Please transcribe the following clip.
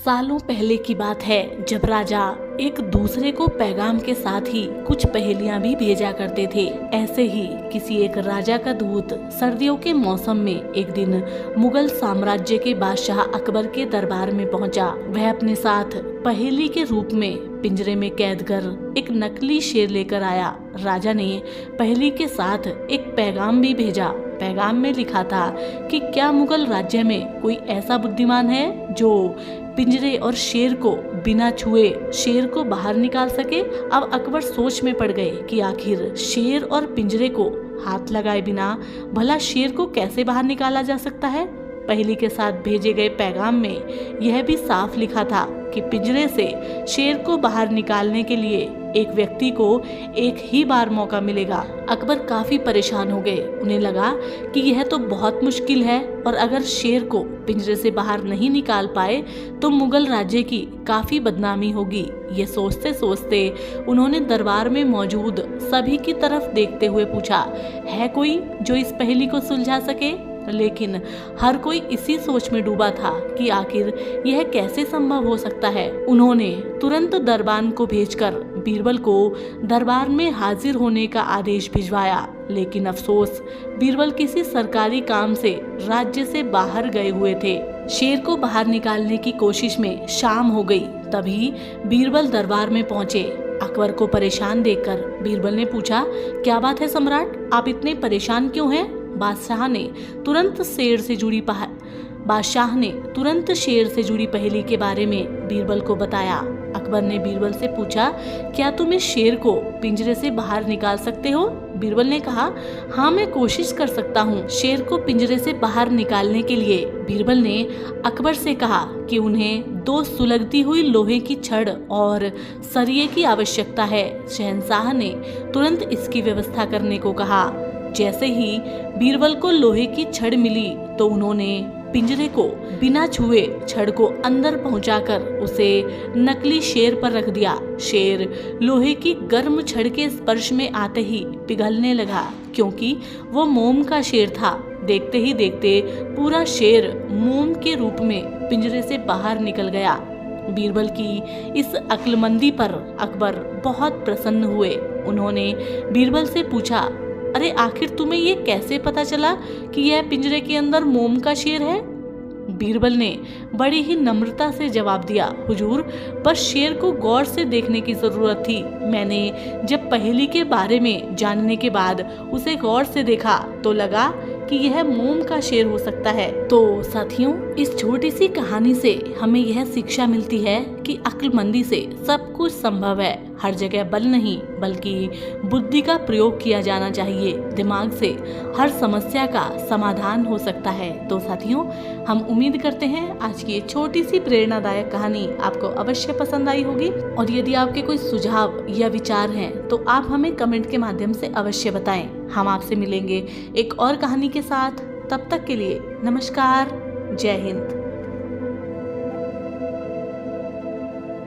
सालों पहले की बात है जब राजा एक दूसरे को पैगाम के साथ ही कुछ पहेलियां भी भेजा करते थे। ऐसे ही किसी एक राजा का दूत सर्दियों के मौसम में एक दिन मुगल साम्राज्य के बादशाह अकबर के दरबार में पहुंचा। वह अपने साथ पहेली के रूप में पिंजरे में कैद कर एक नकली शेर लेकर आया। राजा ने पहेली के साथ एक पैगाम भी भेजा। पैगाम में लिखा था कि क्या मुगल राज्य में कोई ऐसा बुद्धिमान है जो पिंजरे और शेर को बिना छुए शेर को बाहर निकाल सके। अब अकबर सोच में पड़ गए कि आखिर शेर और पिंजरे को हाथ लगाए बिना भला शेर को कैसे बाहर निकाला जा सकता है। पहेली के साथ भेजे गए पैगाम में यह भी साफ लिखा था कि पिंजरे से शेर को बाहर निकालने के लिए एक व्यक्ति को एक ही बार मौका मिलेगा। अकबर काफी परेशान हो गए। उन्हें लगा कि यह तो बहुत मुश्किल है और अगर शेर को पिंजरे से बाहर नहीं निकाल पाए तो मुगल राज्य की काफी बदनामी होगी। ये सोचते सोचते उन्होंने दरबार में मौजूद सभी की तरफ देखते हुए पूछा, है कोई जो इस पहेली को सुलझा सके। लेकिन हर कोई इसी सोच में डूबा था कि आखिर यह कैसे संभव हो सकता है। उन्होंने तुरंत दरबान को भेजकर बीरबल को दरबार में हाजिर होने का आदेश भिजवाया। लेकिन अफसोस, बीरबल किसी सरकारी काम से राज्य से बाहर गए हुए थे। शेर को बाहर निकालने की कोशिश में शाम हो गई। तभी बीरबल दरबार में पहुंचे। अकबर को परेशान देखकर बीरबल ने पूछा, क्या बात है सम्राट, आप इतने परेशान क्यों हैं? बादशाह ने तुरंत शेर से जुड़ी पहेली के बारे में बीरबल को बताया। अकबर ने बीरबल से पूछा, क्या तुम इस शेर को पिंजरे से बाहर निकाल सकते हो? बीरबल ने कहा, हाँ मैं कोशिश कर सकता हूँ। शेर को पिंजरे से बाहर निकालने के लिए बीरबल ने अकबर से कहा कि उन्हें 2 सुलगती हुई लोहे की छड़ और सरिये की आवश्यकता है। शहंशाह ने तुरंत इसकी व्यवस्था करने को कहा। जैसे ही बीरबल को लोहे की छड़ मिली तो उन्होंने पिंजरे को बिना छुए छड़ को अंदर पहुंचाकर उसे नकली शेर पर रख दिया। शेर लोहे की गर्म छड़ के स्पर्श में आते ही पिघलने लगा, क्योंकि वो मोम का शेर था। देखते ही देखते पूरा शेर मोम के रूप में पिंजरे से बाहर निकल गया। बीरबल की इस अक्लमंदी पर अकबर बहुत प्रसन्न हुए। उन्होंने बीरबल से पूछा, अरे आखिर तुम्हें ये कैसे पता चला कि यह पिंजरे के अंदर मोम का शेर है? बीरबल ने बड़ी ही नम्रता से जवाब दिया, हुजूर, बस शेर को गौर से देखने की जरूरत थी। मैंने जब पहेली के बारे में जानने के बाद उसे गौर से देखा तो लगा कि यह मोम का शेर हो सकता है। तो साथियों, इस छोटी सी कहानी से हमें यह शिक्षा मिलती है कि अक्लमंदी से सब कुछ संभव है। हर जगह बल नहीं बल्कि बुद्धि का प्रयोग किया जाना चाहिए। दिमाग से हर समस्या का समाधान हो सकता है। तो साथियों, हम उम्मीद करते हैं आज की ये छोटी सी प्रेरणादायक कहानी आपको अवश्य पसंद आई होगी। और यदि आपके कोई सुझाव या विचार हैं तो आप हमें कमेंट के माध्यम से अवश्य बताएं। हम आपसे मिलेंगे एक और कहानी के साथ। तब तक के लिए नमस्कार, जय हिंद।